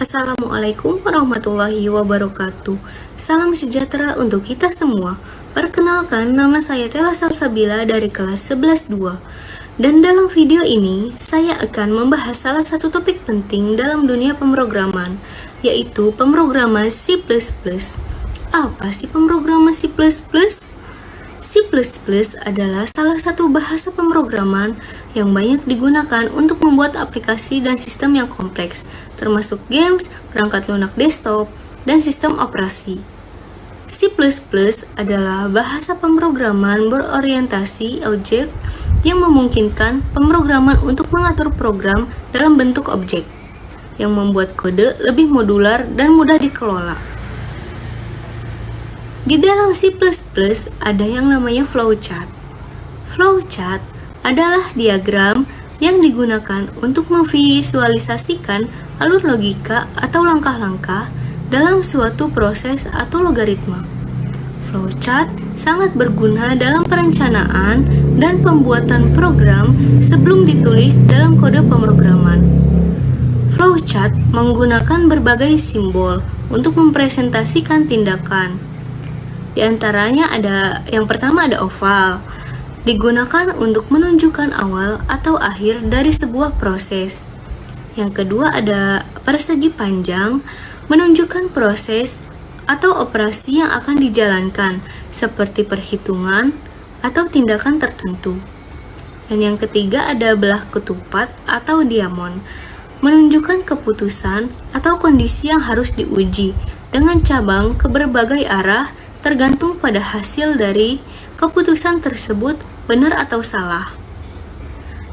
Assalamualaikum warahmatullahi wabarakatuh. Salam sejahtera untuk kita semua. Perkenalkan, nama saya Tela Salsabila dari kelas 11-2. Dan dalam video ini, saya akan membahas salah satu topik penting dalam dunia pemrograman, yaitu pemrograman C++. Apa sih pemrograman C++? C++ adalah salah satu bahasa pemrograman yang banyak digunakan untuk membuat aplikasi dan sistem yang kompleks, termasuk games, perangkat lunak desktop, dan sistem operasi. C++ adalah bahasa pemrograman berorientasi objek yang memungkinkan pemrograman untuk mengatur program dalam bentuk objek, yang membuat kode lebih modular dan mudah dikelola. Di dalam C++ ada yang namanya flowchart. Flowchart adalah diagram yang digunakan untuk memvisualisasikan alur logika atau langkah-langkah dalam suatu proses atau logaritma. Flowchart sangat berguna dalam perencanaan dan pembuatan program sebelum ditulis dalam kode pemrograman. Flowchart menggunakan berbagai simbol untuk mempresentasikan tindakan. Di antaranya yang pertama ada oval, digunakan untuk menunjukkan awal atau akhir dari sebuah proses. Yang kedua ada persegi panjang, menunjukkan proses atau operasi yang akan dijalankan, seperti perhitungan atau tindakan tertentu. Dan yang ketiga ada belah ketupat atau diamond, menunjukkan keputusan atau kondisi yang harus diuji dengan cabang ke berbagai arah tergantung pada hasil dari keputusan tersebut benar atau salah.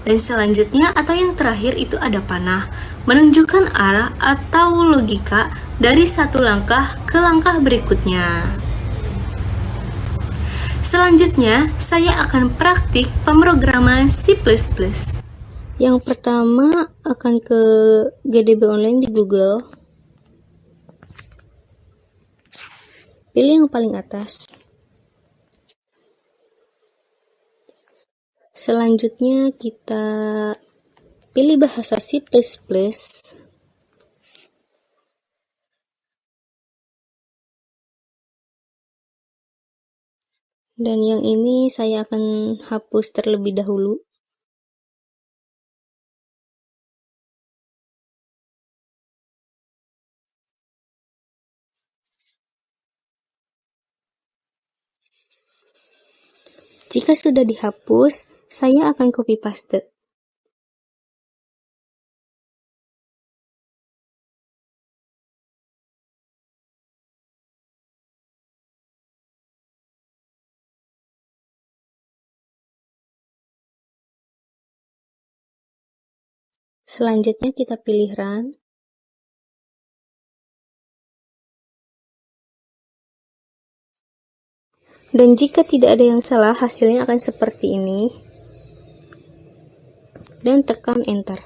Dan selanjutnya atau yang terakhir itu ada panah, menunjukkan arah atau logika dari satu langkah ke langkah berikutnya. Selanjutnya, saya akan praktik pemrograman C++. Yang pertama akan ke GDB Online di Google. Pilih yang paling atas. Selanjutnya kita pilih bahasa C++. Dan yang ini saya akan hapus terlebih dahulu. Jika sudah dihapus, saya akan copy paste. Selanjutnya kita pilih run. Dan jika tidak ada yang salah, hasilnya akan seperti ini. Dan tekan enter.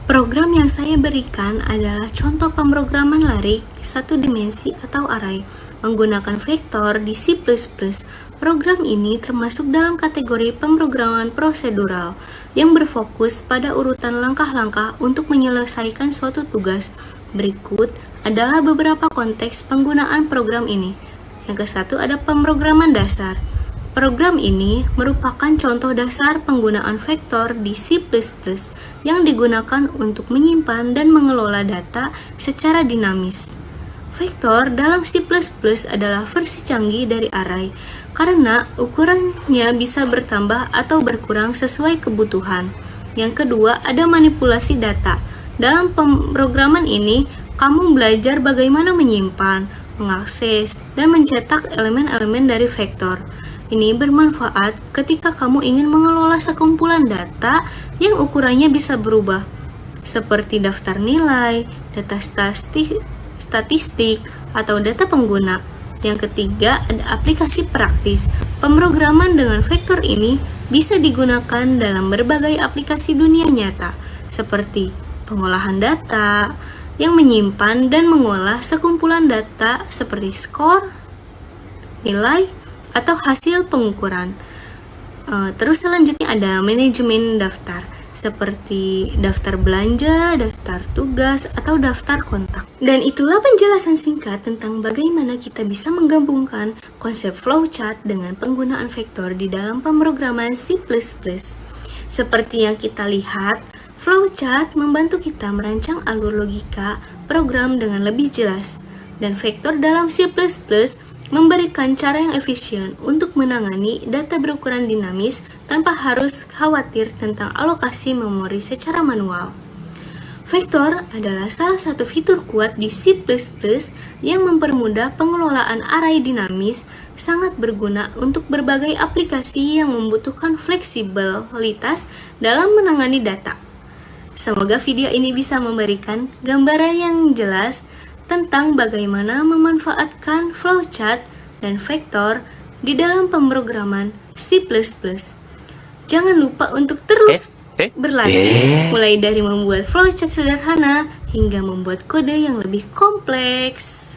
Program yang saya berikan adalah contoh pemrograman larik satu dimensi atau array menggunakan vektor di C++. Program ini termasuk dalam kategori pemrograman prosedural yang berfokus pada urutan langkah-langkah untuk menyelesaikan suatu tugas. Berikut adalah beberapa konteks penggunaan program ini. Yang ke-1 ada pemrograman dasar. Program ini merupakan contoh dasar penggunaan vektor di C++ yang digunakan untuk menyimpan dan mengelola data secara dinamis. Vektor dalam C++ adalah versi canggih dari array karena ukurannya bisa bertambah atau berkurang sesuai kebutuhan. Yang kedua ada manipulasi data. Dalam pemrograman ini, kamu belajar bagaimana menyimpan, mengakses, dan mencetak elemen-elemen dari vektor. Ini bermanfaat ketika kamu ingin mengelola sekumpulan data yang ukurannya bisa berubah, seperti daftar nilai, data statistik, atau data pengguna. Yang ketiga ada aplikasi praktis. Pemrograman dengan vektor ini bisa digunakan dalam berbagai aplikasi dunia nyata, seperti pengolahan data, yang menyimpan dan mengolah sekumpulan data seperti skor, nilai, atau hasil pengukuran. Terus selanjutnya ada manajemen daftar. seperti daftar belanja, daftar tugas, atau daftar kontak. Dan itulah penjelasan singkat tentang bagaimana kita bisa menggabungkan konsep flowchart dengan penggunaan vektor di dalam pemrograman C++. Seperti yang kita lihat, flowchart membantu kita merancang alur logika program dengan lebih jelas, dan vektor dalam C++ memberikan cara yang efisien untuk menangani data berukuran dinamis tanpa harus khawatir tentang alokasi memori secara manual. Vektor adalah salah satu fitur kuat di C++ yang mempermudah pengelolaan array dinamis, sangat berguna untuk berbagai aplikasi yang membutuhkan fleksibilitas dalam menangani data. Semoga video ini bisa memberikan gambaran yang jelas tentang bagaimana memanfaatkan flowchart dan vektor di dalam pemrograman C++. Jangan lupa untuk terus berlatih, mulai dari membuat flowchart sederhana hingga membuat kode yang lebih kompleks.